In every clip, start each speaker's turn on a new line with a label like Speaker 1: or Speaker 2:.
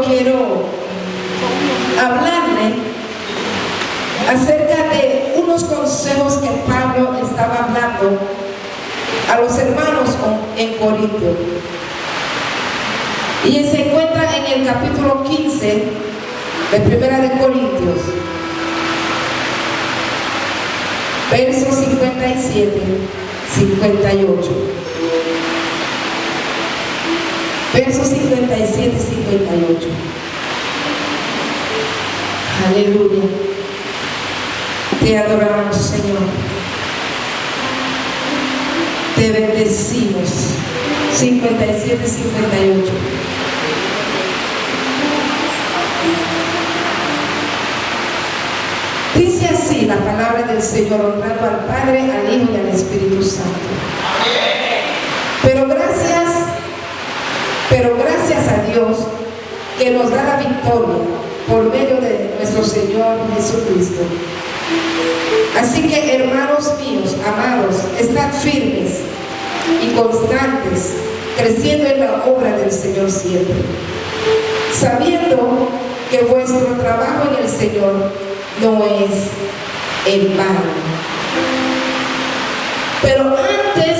Speaker 1: quiero hablarle acerca de unos consejos que Pablo estaba hablando a los hermanos en Corinto. Y se encuentra en el capítulo 15 de Primera de Corintios, versos 57, 58. Versos 57 y 58. Aleluya. Te adoramos, Señor. Te bendecimos. 57 y 58. Dice así la palabra del Señor, honrando al Padre, al Hijo y al Espíritu Santo. Pero gracias a Dios que nos da la victoria por medio de nuestro Señor Jesucristo. Así que, hermanos míos, amados, estad firmes y constantes, creciendo en la obra del Señor siempre, sabiendo que vuestro trabajo en el Señor no es en vano. Pero antes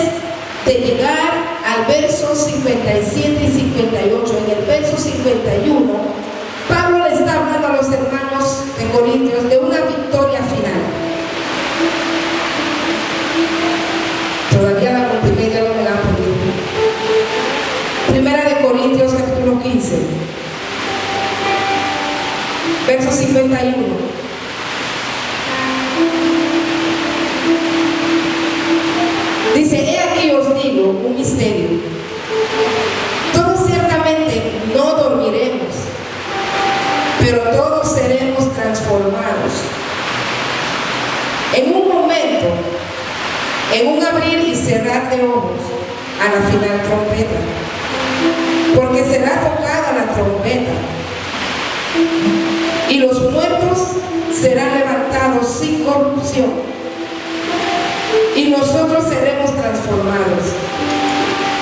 Speaker 1: de llegar al verso 57 y 58, en el verso 51, Pablo le está hablando a los hermanos de Corintios de una victoria final. Todavía la multimedia no me la han podido. Primera de Corintios, capítulo 15, verso 51. Dice: he aquí os digo un misterio. Todos ciertamente no dormiremos, pero todos seremos transformados. En un momento, en un abrir y cerrar de ojos, a la final trompeta. Porque será tocada la trompeta, y los muertos serán levantados sin corrupción, y nosotros seremos transformados.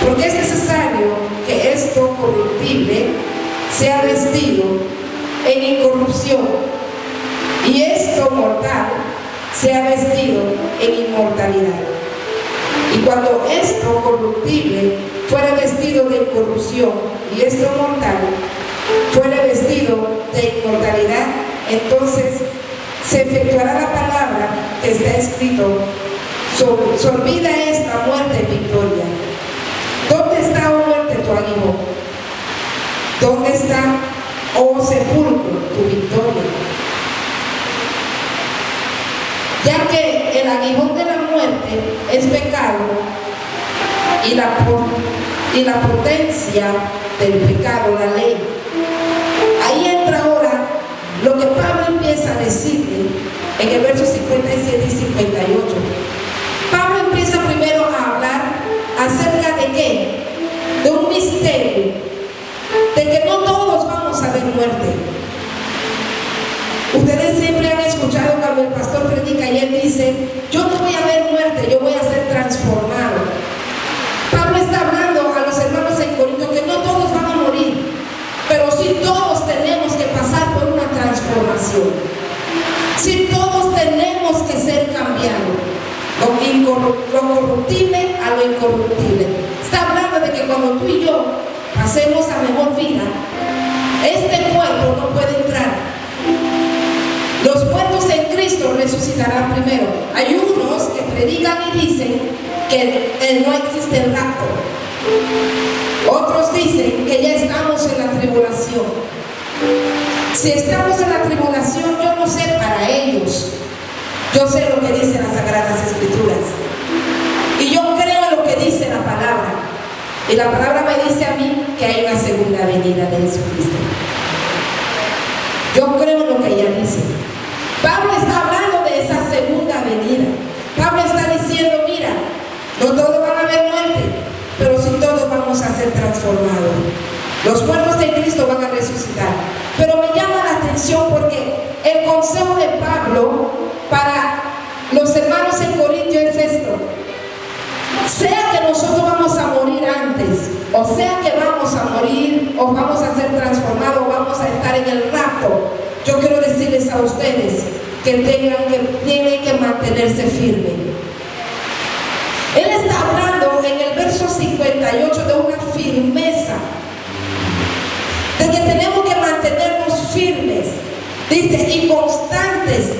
Speaker 1: Porque es necesario que esto corruptible sea vestido en incorrupción, y esto mortal sea vestido en inmortalidad. Y cuando esto corruptible fuera vestido de incorrupción, y esto mortal fuera vestido de inmortalidad, entonces se efectuará la palabra que está escrito: olvida esta muerte victoria. ¿Dónde está, oh muerte, tu aguijón? ¿Dónde está, oh sepulcro, tu victoria? Ya que el aguijón de la muerte es pecado, y la potencia del pecado, la ley. Ahí entra ahora lo que Pablo empieza a decirle en el verso 57 y 58. Pablo empieza primero a hablar acerca de ¿qué? De un misterio, de que no todos vamos a ver muerte. Ustedes siempre han escuchado cuando el pastor predica y él dice: yo no voy a ver muerte, yo voy a ser transformado. Pablo está hablando a los hermanos en Corinto que no todos van a morir, pero sí todos tenemos que pasar por una transformación. Sí todos tenemos que ser cambiados. Lo corruptible a lo incorruptible. Está hablando de que cuando tú y yo pasemos a mejor vida, este cuerpo no puede entrar. Los muertos en Cristo resucitarán primero. Hay unos que predican y dicen que no existe el rapto. Otros dicen que ya estamos en la tribulación. Si estamos en la tribulación, yo no sé para ellos. Yo sé lo que dicen las Sagradas Escrituras. Y yo creo en lo que dice la palabra. Y la palabra me dice a mí que hay una segunda venida de Jesucristo. Yo creo en lo que ella dice. Pablo está hablando de esa segunda venida. Pablo está diciendo: mira, no todos van a ver muerte, pero sí todos vamos a ser transformados. Los muertos de Cristo van a resucitar. Pero me llama la atención porque el consejo de Pablo para los hermanos en Corinto es esto: sea que nosotros vamos a morir antes, o sea que vamos a morir, o vamos a ser transformados, o vamos ustedes que tienen que mantenerse firmes. Él está hablando en el verso 58 de una firmeza, de que tenemos que mantenernos firmes, dice, y constantes,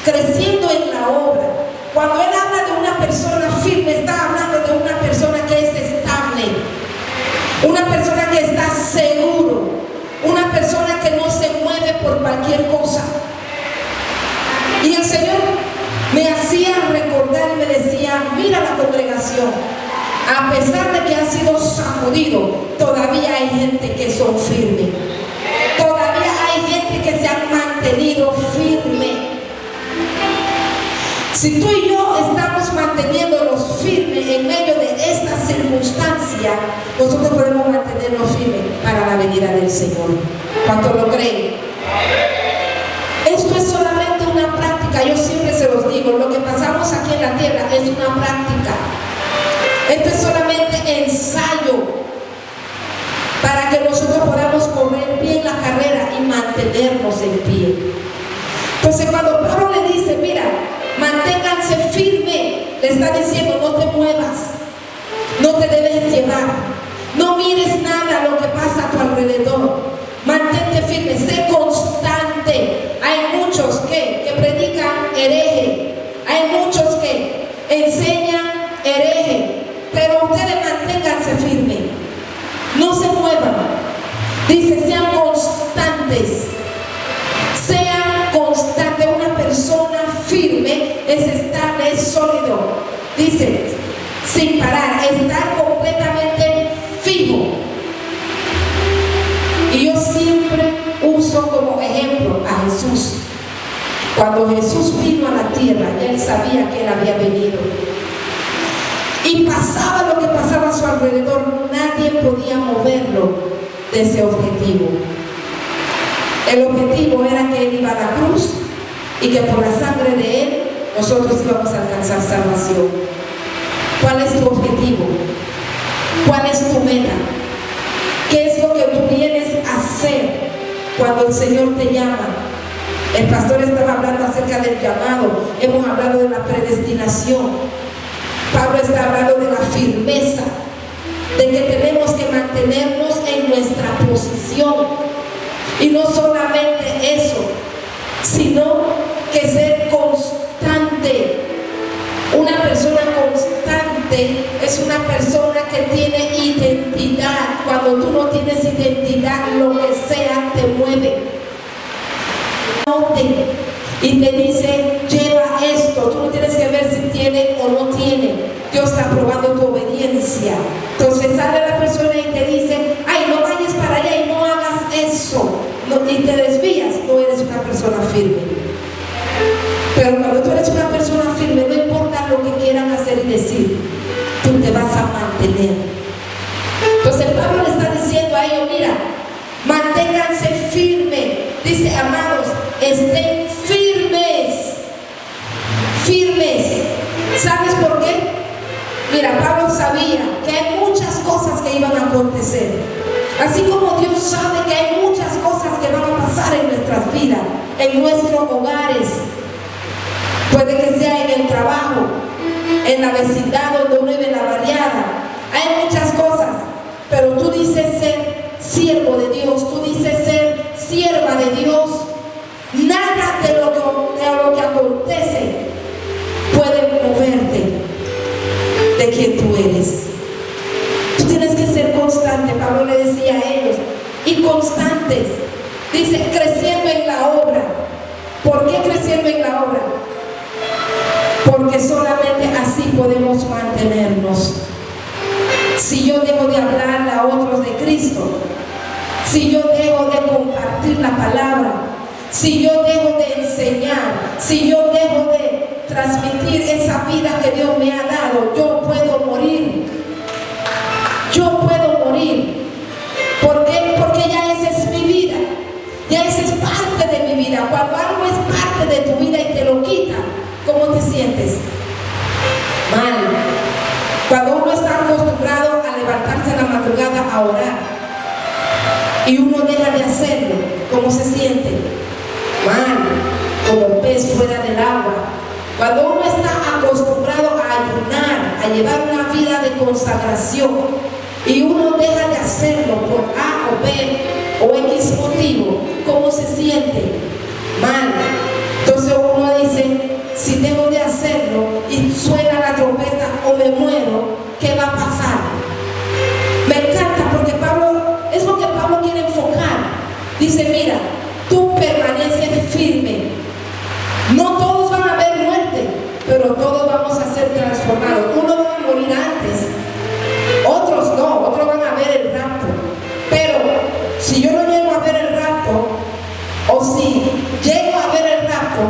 Speaker 1: creciendo en la obra. Cuando él habla de una persona firme, está hablando de una persona que es estable, una persona que está seguro, una persona que no se mueve por cualquier cosa. Y el Señor me hacía recordar y me decía: mira la congregación, a pesar de que ha sido sacudido, todavía hay gente que son firmes, todavía hay gente que se han mantenido firme. Si tú y yo estamos manteniéndonos firmes en medio de esta circunstancia, nosotros podemos mantenernos firmes para la venida del Señor. ¿Cuántos lo creen? Esto es solamente una práctica. Yo siempre se los digo, lo que pasamos aquí en la tierra es una práctica. Esto es solamente ensayo para que nosotros podamos correr bien la carrera y mantenernos en pie. Entonces, cuando Pablo le dice: mira, manténganse firme, le está diciendo: no te muevas, no te debes llevar, no mires nada lo que pasa a tu alrededor, mantente firme, sé constante. Hay muchos que predican hereje, hay muchos que enseñan hereje, pero ustedes manténganse firmes, no se muevan. Dice: sean constantes, sean constantes. Una persona firme es estable, es sólido. Dice: sin parar, estar completamente fijo. Y yo siempre uso como ejemplo a Jesús. Cuando Jesús vino a la tierra, ya él sabía que él había venido. Y pasaba lo que pasaba a su alrededor, nadie podía moverlo de ese objetivo. El objetivo era que él iba a la cruz y que por la sangre de él nosotros íbamos a alcanzar salvación. ¿Cuál es tu objetivo? ¿Cuál es tu meta? ¿Qué es lo que tú vienes a hacer cuando el Señor te llama? El pastor estaba hablando acerca del llamado, hemos hablado de la predestinación. Pablo está hablando de la firmeza, de que tenemos que mantenernos en nuestra posición. Y no solamente eso, sino que ser constante. Una persona constante es una persona que tiene identidad. Cuando tú no tienes identidad, lo que sea te mueve. Y te dice: lleva esto. Tú no tienes que ver si tiene o no tiene. Dios está probando tu obediencia. Entonces sale la persona y te dice: ay, no vayas para allá y no hagas eso, y te desvías. No eres una persona firme. Pero cuando tú eres una persona firme, no importa lo que quieran hacer y decir, tú te vas a mantener. Entonces Pablo le está diciendo a ellos: mira, manténganse firmes. Dice: amados, estén firmes. Firmes. ¿Sabes por qué? Mira, Pablo sabía que hay muchas cosas que iban a acontecer. Así como Dios sabe que hay muchas cosas que van a pasar en nuestras vidas, en nuestros hogares. Puede que sea en el trabajo, en la vecindad donde uno vive, en la barriada. Hay muchas cosas, pero tú dices ser siervo de Dios, tú dices ser sierva de Dios. Nada de lo que acontece puede moverte de quien tú eres. Tú tienes que ser constante. Pablo le decía a ellos: y constantes. Dice: creciendo en la obra. ¿Por qué creciendo en la obra? Porque solamente así podemos mantenernos. Si yo dejo de hablarle a otros de Cristo, si yo dejo de compartir la palabra, si yo dejo de enseñar, si yo dejo de transmitir esa vida que Dios me ha dado, yo puedo morir. Yo puedo morir. ¿Por qué? Porque ya esa es mi vida. Ya esa es parte de mi vida. Cuando algo es parte de tu vida y te lo quita, ¿cómo te sientes? Mal. Cuando uno está acostumbrado a levantarse en la madrugada a orar y uno deja de hacerlo, ¿cómo se siente? Mal. Cuando uno está acostumbrado a ayunar, a llevar una vida de consagración, y uno deja de hacerlo por A o B o X motivo, ¿cómo se siente? Mal. Entonces uno dice, si dejo de hacerlo y suena la trompeta o me muero, ¿qué va a pasar? Me encanta porque es lo que Pablo quiere enfocar. Dice, mira, tú permaneces firme. No todos van a ver muerte, pero todos vamos a ser transformados. Unos van a morir antes, otros no, otros van a ver el rapto. Pero si yo no llego a ver el rapto, o si llego a ver el rapto,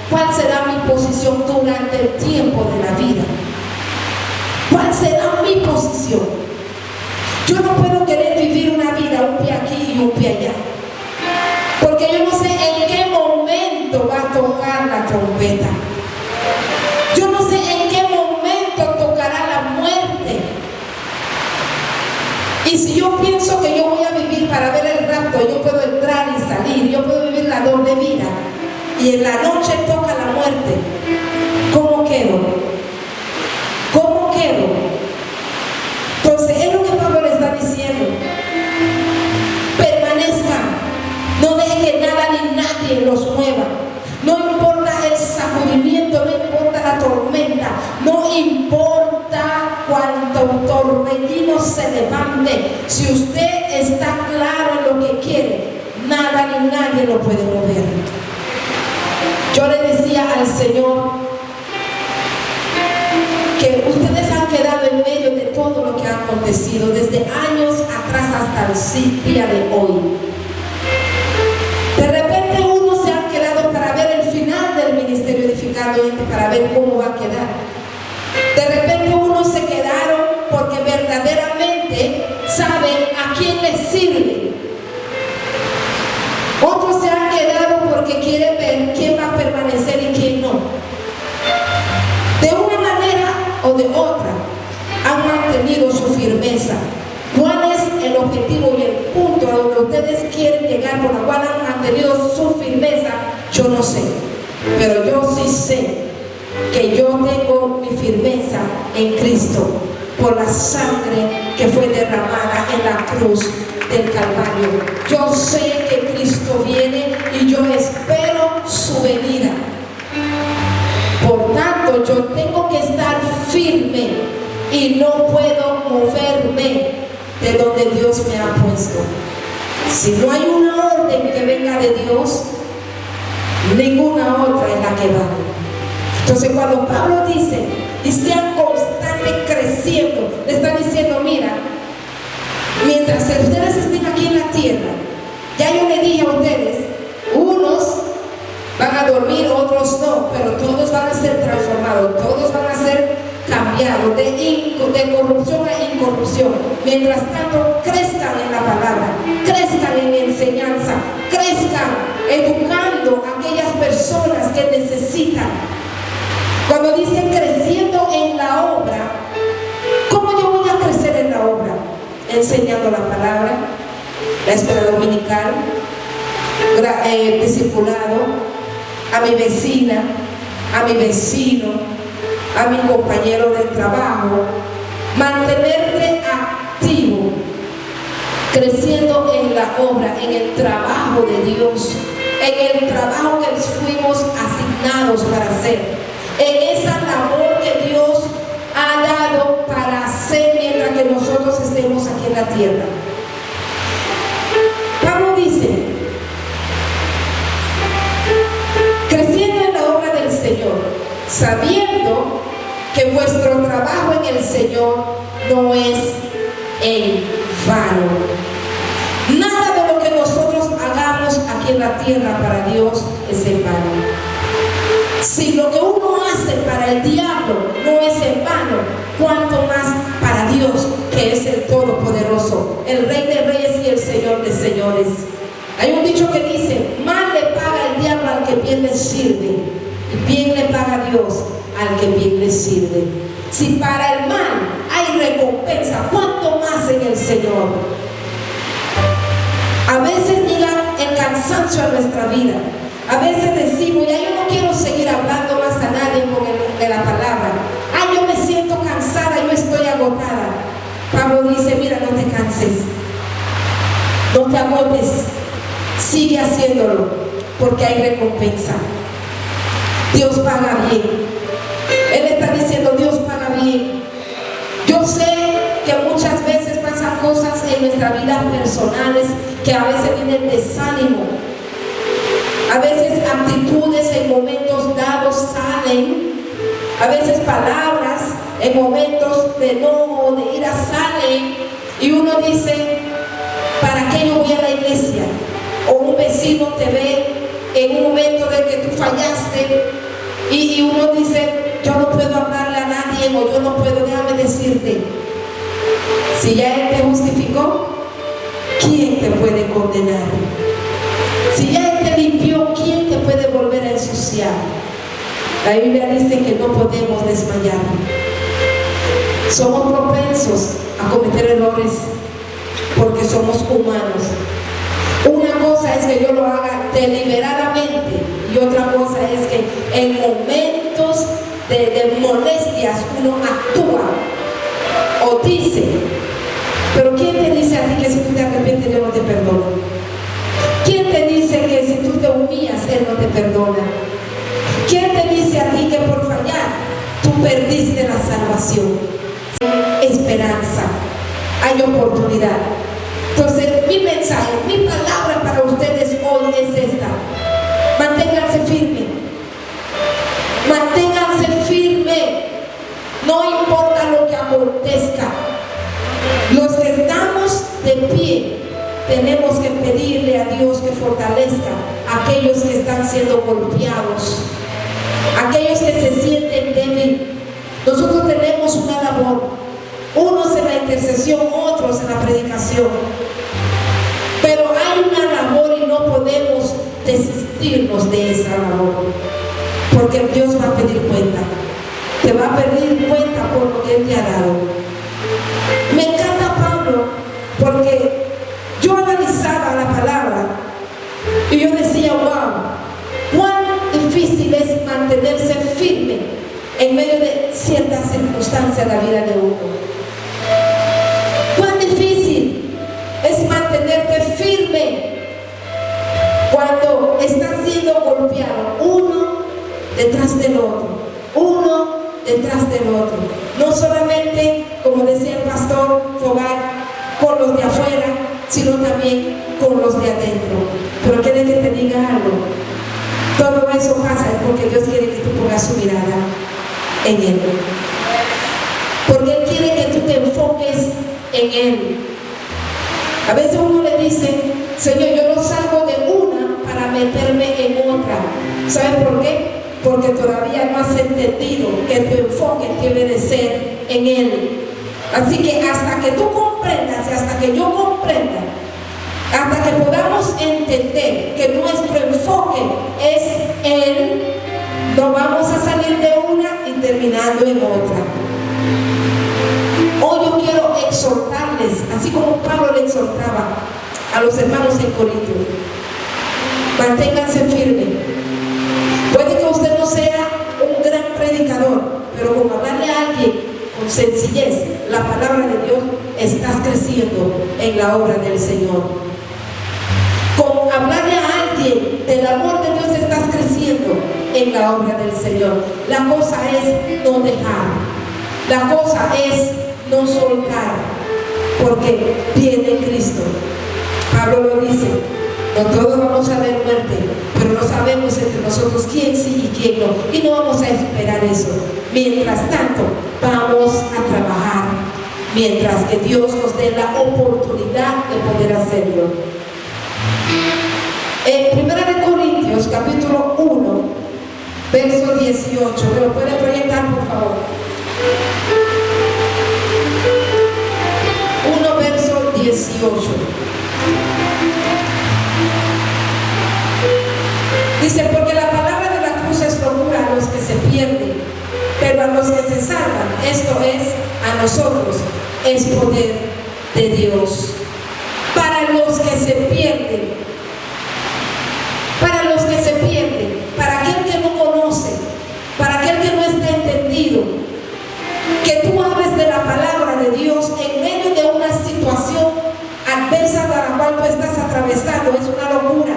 Speaker 1: ¿cuál será mi posición durante el tiempo de la vida? ¿Cuál será mi posición? Yo no puedo querer vivir una vida un pie aquí y un pie allá, porque yo no sé en qué momento va a tocar la trompeta. Yo no sé en qué momento tocará la muerte. Y si yo pienso que yo voy a vivir para ver el rapto, yo puedo entrar y salir, yo puedo vivir la doble vida, y en la noche toca la muerte, ¿cómo quedo? ¿Cómo quedo? Entonces es lo que Pablo le está diciendo. Permanezcan, no dejen que nada ni nadie los mueva. No importa el sacudimiento, no importa la tormenta, no importa cuánto torbellino se levante. Si usted está claro en lo que quiere, nada ni nadie lo puede mover. Yo le decía al Señor que ustedes han quedado en medio de todo lo que ha acontecido desde años atrás hasta el día de hoy. De repente unos se han quedado para ver el final del ministerio Edificando Gente, para ver cómo va a quedar. De repente unos se quedaron porque verdaderamente saben a quién les sirve. Otros se han quedado porque quieren ver quién va a permanecer y quién no. De una manera o de otra han mantenido su firmeza. ¿Cuál es el objetivo y el punto a donde ustedes quieren llegar, por la cual han mantenido su firmeza? Yo no sé, pero yo sí sé que yo tengo mi firmeza en Cristo por la sangre que fue derramada en la cruz del Calvario. Yo sé que Cristo viene y yo espero su venida. Por tanto, yo tengo que estar firme y no puedo moverme de donde Dios me ha puesto. Si no hay una orden que venga de Dios, ninguna otra es la que vale. Entonces cuando Pablo dice, y sean constantes creciendo, le está diciendo, mira, mientras ustedes estén aquí en la tierra, ya yo le dije a ustedes, unos van a dormir, otros no, pero todos van a ser transformados, todos van a ser cambiados de corrupción a incorrupción. Mientras tanto, crezcan en la palabra, crezcan en enseñanza, crezcan educando a aquellas personas que necesitan. Cuando dicen creciendo en la obra, ¿cómo yo voy a crecer en la obra? Enseñando la palabra, la escuela dominical, discipulado, a mi vecina, a mi vecino, a mi compañero de trabajo. Mantenerte activo, creciendo en la obra, en el trabajo de Dios, en el trabajo que fuimos asignados para hacer, en esa labor que Dios ha dado para hacer mientras que nosotros estemos aquí en la tierra. Pablo dice, creciendo en la obra del Señor, sabiendo que vuestro trabajo en el Señor no es en vano. Nada de lo que nosotros hagamos aquí en la tierra para Dios es en vano. Si lo que uno hace para el diablo no es en vano, cuanto más para Dios, que es el Todopoderoso, el Rey de Reyes y el Señor de Señores. Hay un dicho que dice, mal le paga el diablo al que bien le sirve, y bien le paga Dios al que bien le sirve. Si para el mal hay recompensa, ¿cuánto más en el Señor? A veces llega el cansancio a nuestra vida, A veces decimos, ya yo no quiero seguir hablando más a nadie de la palabra. Ay, yo me siento cansada, yo estoy agotada. Pablo dice, mira, no te canses, no te agotes, sigue haciéndolo, porque hay recompensa. Dios paga bien. Él está diciendo, Dios paga bien. Yo sé que muchas veces pasan cosas en nuestras vidas personales que a veces viene el desánimo. A veces actitudes en momentos dados salen. A veces palabras en momentos de enojo, de ira salen. Y uno dice, ¿para qué yo voy a la iglesia? O un vecino te ve en un momento de que tú fallaste y uno dice, yo no puedo hablarle a nadie, o yo no puedo, déjame decirte, si ya Él te justificó, ¿quién te puede condenar? Si ya Él te limpió, ¿quién te puede volver a ensuciar? La Biblia dice que no podemos desmayar. Somos propensos a cometer errores porque somos humanos. Una cosa es que yo lo haga deliberadamente y otra cosa es que en momentos de molestias uno actúa o dice. Pero ¿quién te dice a ti que si tú te arrepientes yo no te perdono? ¿Quién te dice que si tú te humillas Él no te perdona? ¿Quién te dice a ti que por fallar tú perdiste la salvación? Hay esperanza, hay oportunidad. Entonces mi mensaje, mi palabra para ustedes hoy es esta: manténganse firmes, manténganse firmes, no importa lo que acontezca. Los que estamos de pie tenemos que pedirle a Dios que fortalezca a aquellos que están siendo golpeados, aquellos que se sienten débiles. Nosotros tenemos una labor, unos en la intercesión, otros en la predicación, pero hay una labor y no podemos desistirnos de esa labor, porque Dios va a pedir cuenta, te va a pedir cuenta por lo que Él te ha dado. Me encanta Pablo, porque yo analizaba la palabra y yo decía, wow, cuán difícil es mantenerse firme en medio de ciertas circunstancias de la vida de uno. Cuán difícil es mantenerte firme cuando estás siendo golpeado, uno detrás del otro, uno detrás del otro. No solamente, como decía el pastor Fogar, con los de afuera, sino también con los de adentro. Pero quiere que te diga algo. Todo eso pasa es porque Dios quiere que tú pongas su mirada en Él. Porque Él quiere que tú te enfoques en Él. A veces uno le dice, Señor, yo no salgo de una para meterme en otra. ¿Sabes por qué? Porque todavía no has entendido que tu enfoque debe de ser en Él. Así que hasta que tú comprendas y hasta que yo comprenda, hasta que podamos entender que nuestro enfoque es Él, no vamos a salir de una y terminando en otra. Hoy yo quiero exhortarles, así como Pablo le exhortaba a los hermanos en Corinto: manténganse firmes. Puede que usted no sea un gran predicador, pero con hablarle a alguien con sencillez la palabra de Dios, estás creciendo en la obra del Señor. Con hablarle a alguien del amor de Dios, estás creciendo en la obra del Señor. La cosa es no dejar, la cosa es no soltar, porque viene Cristo. Pablo lo dice: no todos vamos a ver muerte, pero no sabemos entre nosotros quién sí y quién no, y no vamos a esperar eso. Mientras tanto, vamos a trabajar, mientras que Dios nos dé la oportunidad de poder hacerlo. En 1 Corintios capítulo 1 verso 18, ¿me lo puede proyectar por favor? 1 verso 18. Dice: porque la palabra de la cruz es locura a los que se pierden, pero a los que se salvan, esto es, a nosotros, es poder de Dios. Para los que se pierden, para los que se pierden, atravesando es una locura.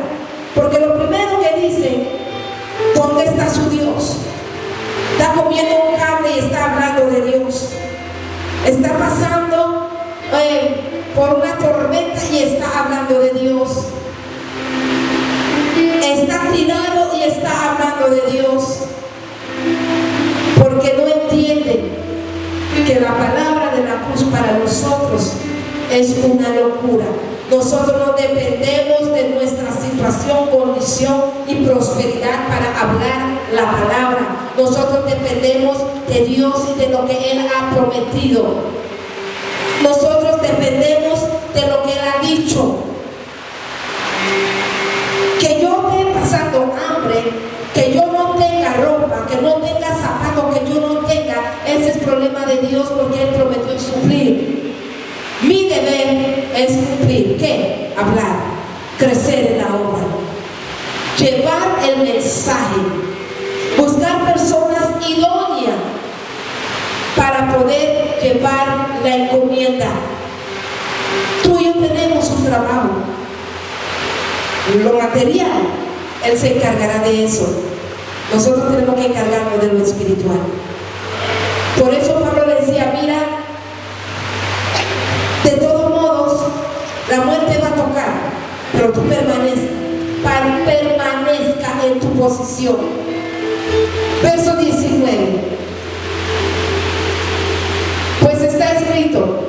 Speaker 1: Porque lo primero que dice, ¿dónde está su Dios? Está comiendo un cable y está hablando de Dios. Está pasando por una tormenta y está hablando de Dios. Está tirado y está hablando de Dios. Porque no entiende que la palabra de la cruz para nosotros es una locura. Nosotros no dependemos de nuestra situación, condición y prosperidad para hablar la palabra. Nosotros dependemos de Dios y de lo que Él ha prometido. Nosotros dependemos de lo que Él ha dicho. Que yo esté pasando hambre, que yo no tenga ropa, que no tenga zapatos, que yo no tenga, ese es problema de Dios, porque Él prometió suplir. Mi deber es cumplir, ¿qué? Hablar, crecer en la obra, llevar el mensaje, buscar personas idóneas para poder llevar la encomienda. Tú y yo tenemos un trabajo. Lo material, Él se encargará de eso. Nosotros tenemos que encargarnos de lo espiritual. Por eso Pablo le decía, mira, de todos modos, la muerte va a tocar, pero tú permanezca en tu posición. Verso 19. Pues está escrito,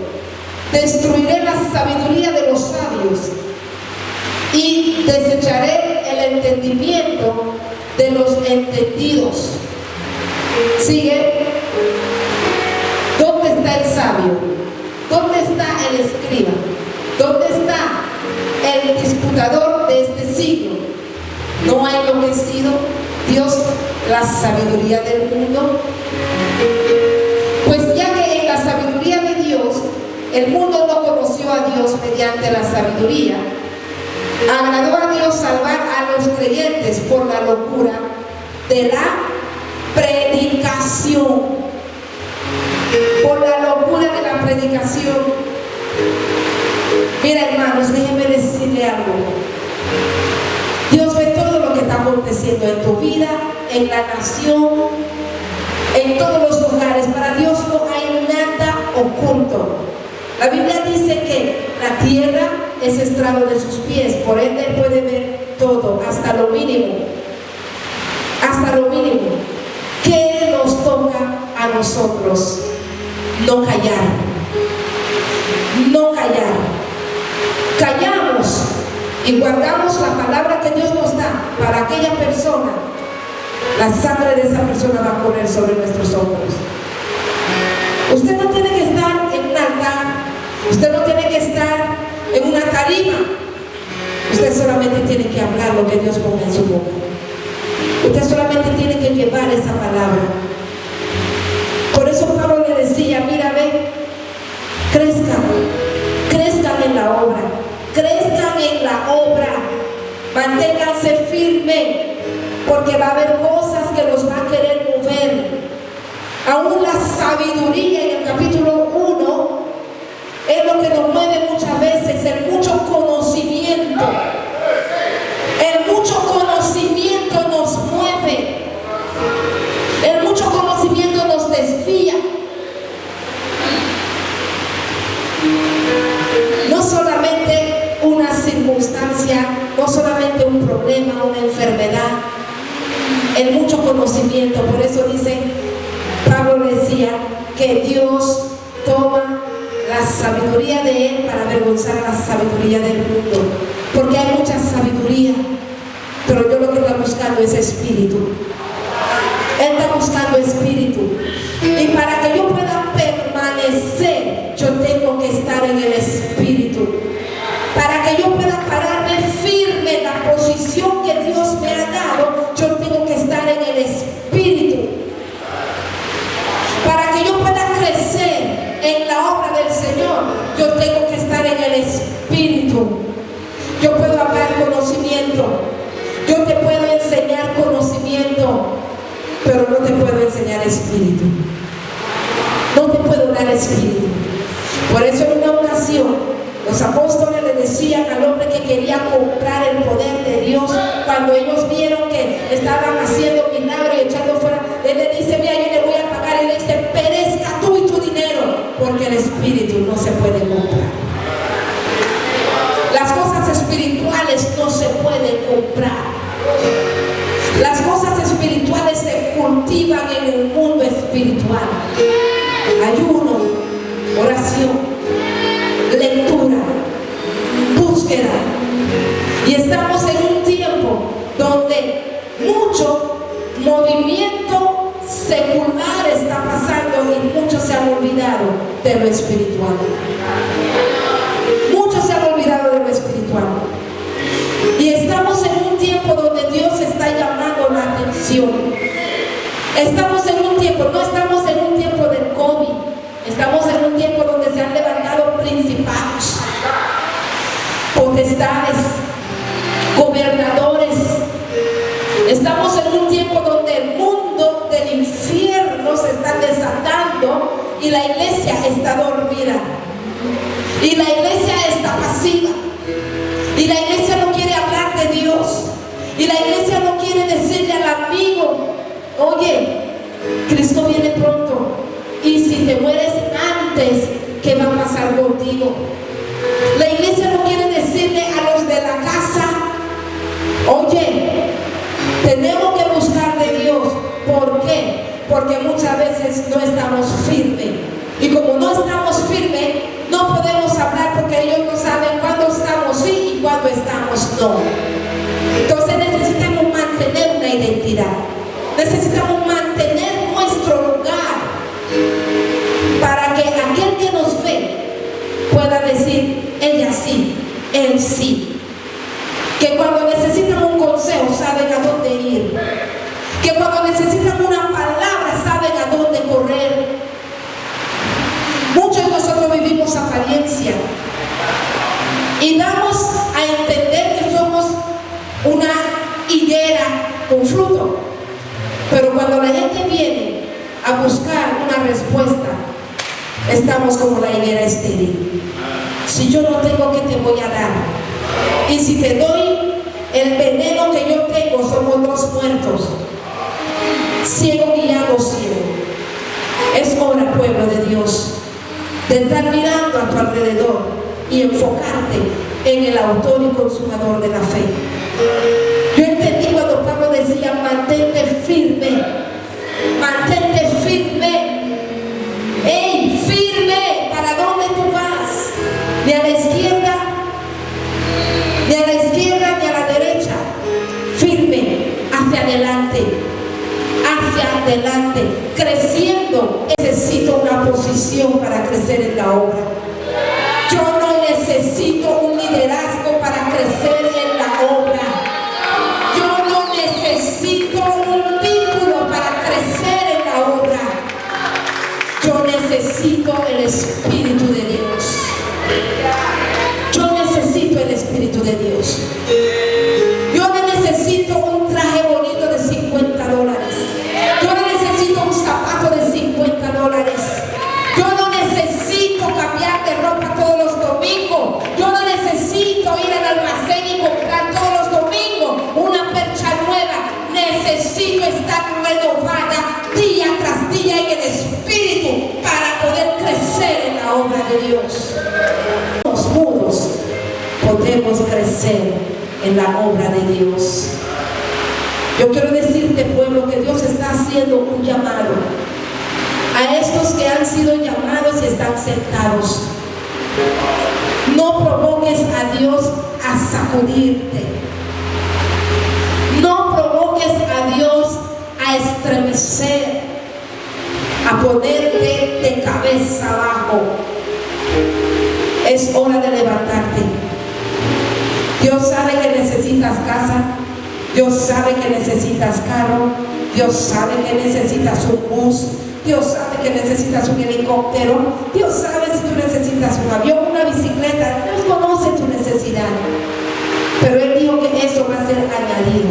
Speaker 1: destruiré la sabiduría de los sabios y desecharé el entendimiento de los entendidos. Sigue. ¿Dónde está el sabio? ¿Dónde está el escriba? ¿Dónde está el disputador de este siglo? ¿No ha enloquecido Dios la sabiduría del mundo? Pues ya que en la sabiduría de Dios el mundo no conoció a Dios mediante la sabiduría, agradó a Dios salvar a los creyentes por la locura de la predicación. Por la locura de la predicación. Mira, hermanos, déjenme decirle algo. Dios ve todo lo que está aconteciendo en tu vida, en la nación, en todos los lugares. Para Dios no hay nada oculto. La Biblia dice que la tierra es estrado de sus pies, por ende Él puede ver todo, hasta lo mínimo. Hasta lo mínimo. ¿Qué nos toca a nosotros? No callar. No callar. Callamos y guardamos la palabra que Dios nos da para aquella persona. La sangre de esa persona va a correr sobre nuestros hombros. Usted no tiene que estar en un altar. Usted no tiene que estar en una tarima. Usted solamente tiene que hablar lo que Dios ponga en su boca. Usted solamente tiene que llevar esa palabra. Por eso Pablo le decía, mira, ve, crezcan en la obra, crezcan en la obra, manténganse firmes, porque va a haber cosas que los va a querer mover. Aún la sabiduría en el capítulo 1 es lo que nos mueve muchas veces, el mucho conocimiento. El mucho conocimiento nos mueve. El mucho conocimiento nos desvía. No solamente una circunstancia, no solamente un problema, una enfermedad. El mucho conocimiento. Por eso dice, Pablo decía que Dios toma la sabiduría de Él para avergonzar a la sabiduría del mundo. Porque hay mucha sabiduría, pero yo lo que está buscando es espíritu. Él está buscando espíritu. Y para que yo pueda permanecer, yo tengo que estar en el espíritu. Para que yo pueda pararme firme en la posición que Dios me ha dado, yo tengo que estar en el espíritu. Para que yo pueda crecer en la obra del Señor, yo tengo que estar en el espíritu. Yo puedo hablar conocimiento, yo te puedo enseñar conocimiento, pero no te puedo enseñar espíritu. No te puedo dar espíritu. Por eso en una ocasión Los apóstoles le decían al hombre que quería comprar el poder de Dios, cuando ellos vieron que estaban haciendo milagros y echando fuera, él le dice: mira, yo le voy a pagar. Y le dice: perezca tú y tu dinero, porque el espíritu no se puede comprar. Las cosas espirituales no se pueden comprar. Las cosas espirituales se cultivan en el mundo espiritual. Ayuno, oración, lectura, búsqueda. Y estamos en un tiempo donde mucho movimiento secular está pasando y muchos se han olvidado de lo espiritual. Muchos se han olvidado de lo espiritual. Y estamos en un tiempo donde Dios está llamando la atención. Estamos en un tiempo, no estamos en un tiempo del COVID. Estamos en un tiempo donde se han levantado principados, potestades, gobernadores. Estamos en un tiempo donde el mundo del infierno se está desatando y la iglesia está dormida. Y la iglesia está pasiva. Y la iglesia no quiere hablar de Dios. Y la iglesia no quiere decirle al amigo: oye, Cristo viene pronto. Y si te mueres antes, ¿qué va a pasar contigo? La iglesia no quiere decirle a los de la casa: oye, tenemos que buscar de Dios. ¿Por qué? Porque muchas veces no estamos firmes. Y como no estamos firmes, no podemos hablar, porque ellos no saben cuándo estamos sí y cuándo estamos no. Entonces necesitamos mantener una identidad. Necesitamos mantener nuestro lugar para que aquel que nos ve pueda decir: ella sí, él sí. Que cuando necesitan un consejo saben a dónde ir. Que cuando necesitan una palabra saben a dónde correr. Muchos de nosotros vivimos apariencia y damos a entender que somos una higuera con fruto. Pero cuando la gente viene a buscar una respuesta, estamos como la higuera estéril. Si yo no tengo, ¿qué te voy a dar? Y si te doy el veneno que yo tengo, somos dos muertos. Ciego guiando ciego. Es hora, pueblo de Dios, de estar mirando a tu alrededor y enfocarte en el autor y consumador de la fe. Yo entendí cuando Pablo decía: mantente firme, mantente firme. ¡Ey, firme! ¿Para dónde tú vas? Ni a la izquierda, ni a la izquierda, ni a la derecha. Firme, hacia adelante, hacia adelante, creciendo. Necesito una posición para crecer en la obra. Yo no necesito un liderazgo para crecer en la obra. Yo no necesito un título para crecer en la obra. Yo necesito el Espíritu de Dios. Yo necesito el Espíritu de Dios. Yo no necesito un traje bonito de $50. Yo no necesito un zapato de $50. Yo no necesito cambiar de ropa todos los domingos. Yo no necesito ir al almacén y comprar todos los domingos una percha nueva. Necesito estar renovada día tras día en el Espíritu para poder crecer en la obra de Dios. Los mudos podemos crecer en la obra de Dios. Yo quiero decirte, pueblo, que Dios está haciendo un llamado a estos que han sido llamados y están sentados. No provoques a Dios a sacudirte. No provoques a Dios a estremecer, a ponerte de cabeza abajo. Es hora de levantarte. Dios sabe que necesitas casa. Dios sabe que necesitas carro. Dios sabe que necesitas un bus. Dios sabe que necesitas un helicóptero. Dios sabe si tú necesitas un avión, una bicicleta. Dios conoce tu necesidad. Pero Él dijo que eso va a ser añadido.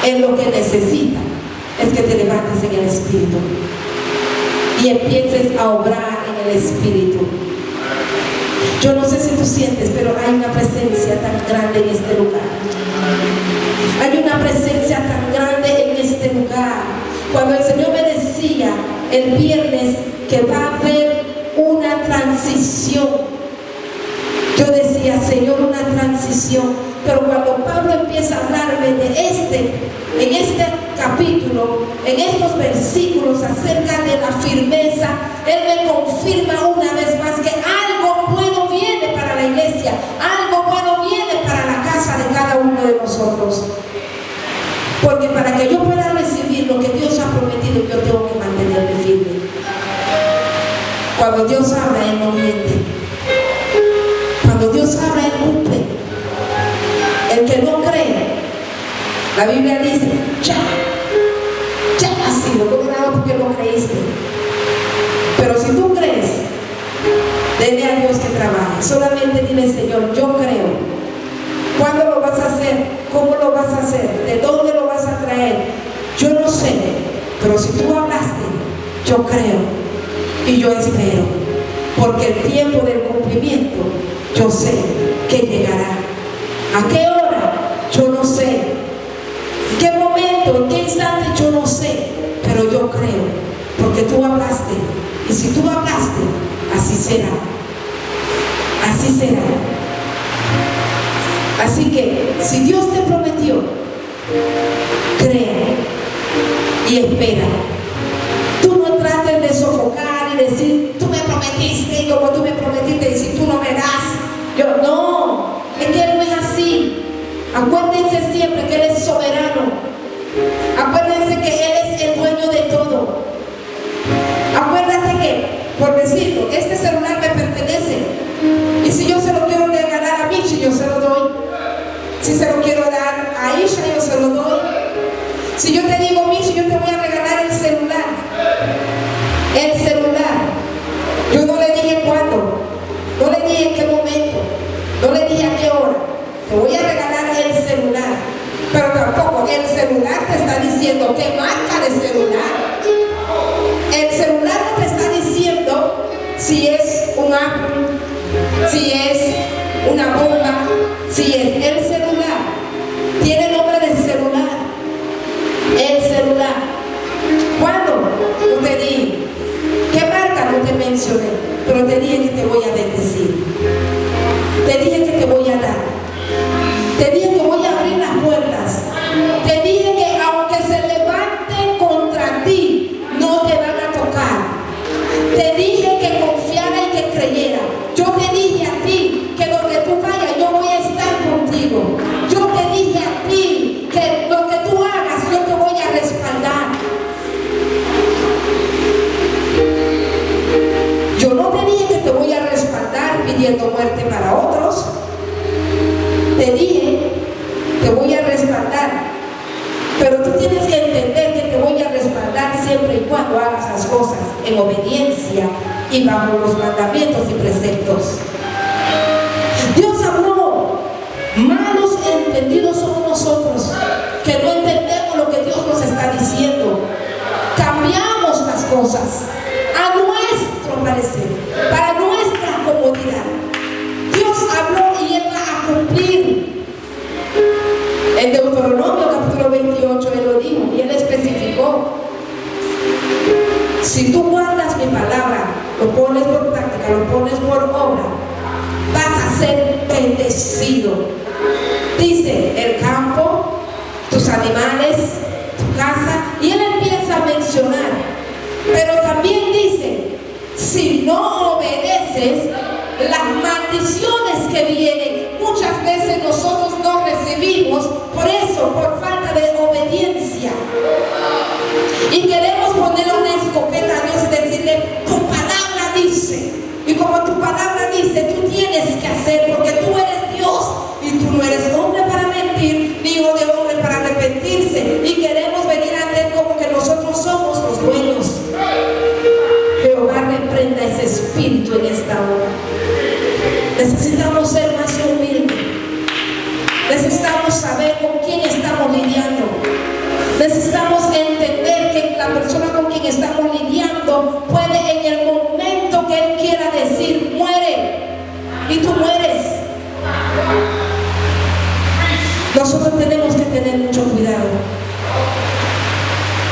Speaker 1: Él lo que necesita es que te levantes en el Espíritu y empieces a obrar en el Espíritu. Yo no sé si tú sientes, pero hay una presencia tan grande en este lugar. Hay una presencia tan grande en este lugar. Cuando el Señor me decía el viernes que va a haber una transición, yo decía, Señor, una transición. Pero cuando Pablo empieza a hablarme en este capítulo, en estos versículos acerca de la firmeza, Él me confirma una vez más que algo bueno viene para la iglesia, algo bueno viene para la casa de cada uno de nosotros. Porque para que yo pueda recibir lo que Dios ha prometido, yo tengo que mantenerme firme. Cuando Dios habla, Él no miente. Cuando Dios habla, Él cumple. El que no cree, la Biblia dice, ya ha sido condenado porque no creíste. Pero si tú crees, dile a Dios que trabaje. Solamente dile, Señor, yo creo. ¿Cuándo lo vas a hacer? ¿Cómo lo vas a hacer? ¿De dónde lo vas a traer? Yo no sé, pero si tú hablaste, yo creo y yo espero, porque el tiempo del cumplimiento yo sé que llegará. ¿A qué hora? Yo no sé. ¿En qué momento? ¿En qué instante? Yo no sé, pero yo creo, porque tú hablaste. Y si tú hablaste, así será. Así será. Así que, si Dios te prometió, cree y espera. Tú no trates de sofocar y decir, tú me prometiste, y como tú me prometiste, y si tú no me das, yo no. Es que Él no es así. Acuérdense siempre que Él es soberano. Acuérdense que Él es el dueño de todo. Acuérdate que, por decirlo, este celular me pertenece. Y si yo se lo quiero regalar a Michi, yo se lo doy. Si se lo quiero dar a Isha, yo se lo doy. Si yo te digo, Michi, yo te voy a regalar el celular. El celular. Yo no le dije cuándo. No le dije en qué momento. No le dije a qué hora. Te voy a regalar el celular. Pero tampoco el celular te está diciendo qué marca de celular. El celular no te está diciendo si es un Apple, si es una bomba, si es el celular. Tiene nombre de celular. El celular. ¿Cuándo? No te dije. ¿Qué marca? No te mencioné. Pero te dije que te voy a bendecir. Te dije que te voy a dar. Te dije que voy a abrir las puertas. Te dije que aunque se levanten contra ti, no te van a tocar. Te dije que confiara y que creyera. Yo te dije a ti que donde tú vayas, yo voy a estar contigo. Yo te dije a ti que lo que tú hagas, yo te voy a respaldar. Yo no te dije que te voy a respaldar pidiendo muerte para otros. Te dije, te voy a respaldar. Pero tú tienes que entender que te voy a respaldar siempre y cuando hagas las cosas en obediencia y bajo los mandamientos y preceptos. Dios habló. Malos entendidos somos nosotros, que no entendemos lo que Dios nos está diciendo. Cambiamos las cosas a nuestro parecer, para nuestra comodidad. Dios habló y Él va a cumplir. En Deuteronomio capítulo 28 Él lo dijo y Él especificó: si tú guardas mi palabra, lo pones por práctica, lo pones por obra, vas a ser bendecido. Dice el campo, tus animales, tu casa, y Él empieza a mencionar. Pero también dice, si no obedeces, las maldiciones que vienen, muchas veces nosotros no recibimos, por eso, por falta de obediencia. Y queremos ponerle una escopeta a Dios y decirle, tu palabra dice. Y como tu palabra dice, tú tienes que hacer, porque tú eres Dios. Y tú no eres hombre para mentir, ni hijo de hombre para arrepentirse. Y queremos venir ante Él como que nosotros somos los dueños. Jehová reprenda ese espíritu en esta hora. Necesitamos ser más humildes. Necesitamos saber con quién estamos lidiando. Necesitamos entender que la persona con quien estamos lidiando puede en el momento que Él quiera decir, muere. Y tenemos que tener mucho cuidado.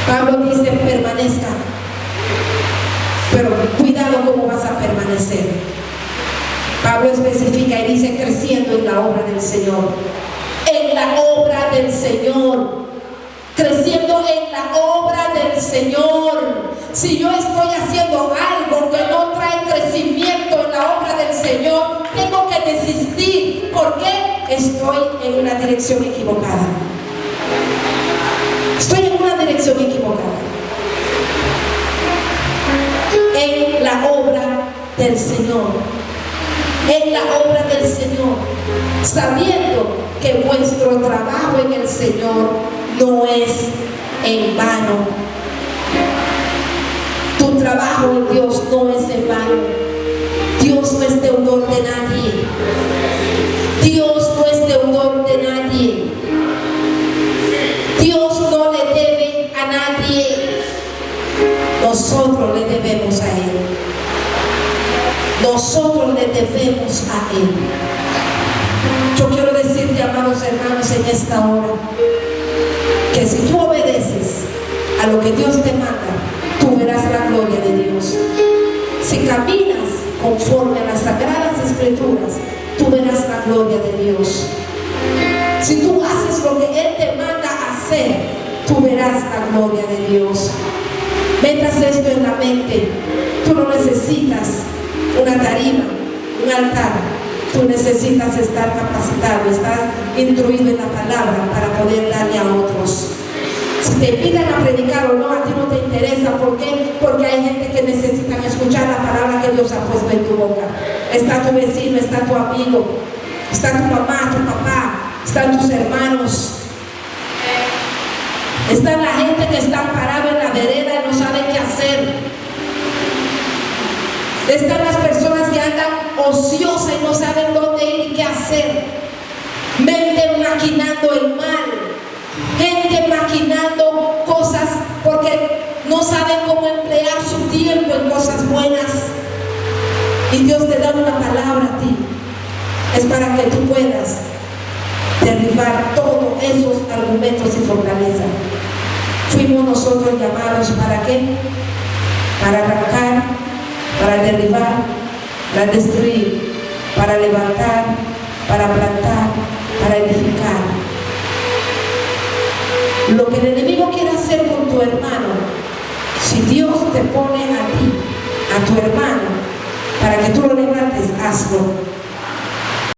Speaker 1: Pablo dice, permanezca, pero cuidado cómo vas a permanecer. Pablo especifica y dice, creciendo en la obra del Señor. En la obra del Señor. Creciendo en la obra del Señor. Si yo estoy haciendo algo que no trae crecimiento en la obra del Señor, tengo que desistir. ¿Por qué? Estoy en una dirección equivocada. Estoy en una dirección equivocada. En la obra del Señor. En la obra del Señor, sabiendo que vuestro trabajo en el Señor no es en vano. Tu trabajo en Dios no es en vano. Dios no es deudor de nadie. Dios no es deudor de nadie. Dios no le debe a nadie. Nosotros le debemos a Él. Nosotros le debemos a Él. Yo quiero decirte, amados hermanos, en esta hora, que si tú obedeces a lo que Dios te manda, tú verás la gloria de Dios. Si caminas conforme a las sagradas escrituras, tú verás la gloria de Dios. Si tú haces lo que Él te manda hacer, tú verás la gloria de Dios. Metas esto en la mente. Tú no necesitas una tarima, un altar. Tú necesitas estar capacitado, estar instruido en la palabra para poder darle a otros. Si te invitan a predicar o no, a ti no te interesa. ¿Por qué? Porque hay gente que necesita escuchar la palabra que Dios ha puesto en tu boca. Está tu vecino, está tu amigo, está tu mamá, tu papá, están tus hermanos. Está la gente que está parada en la vereda y no sabe qué hacer. Están las personas que andan ociosas y no saben dónde ir y qué hacer. Mente maquinando el mal. Gente maquinando cosas porque no saben cómo emplear su tiempo en cosas buenas. Y Dios te da una palabra a ti. Es para que tú puedas derribar todos esos argumentos y fortaleza. Fuimos nosotros llamados ¿para qué? Para arrancar, para derribar, para destruir, para levantar, para plantar, para edificar. Lo que el enemigo quiere hacer con tu hermano, si Dios te pone a ti, a tu hermano, para que tú lo levantes, hazlo.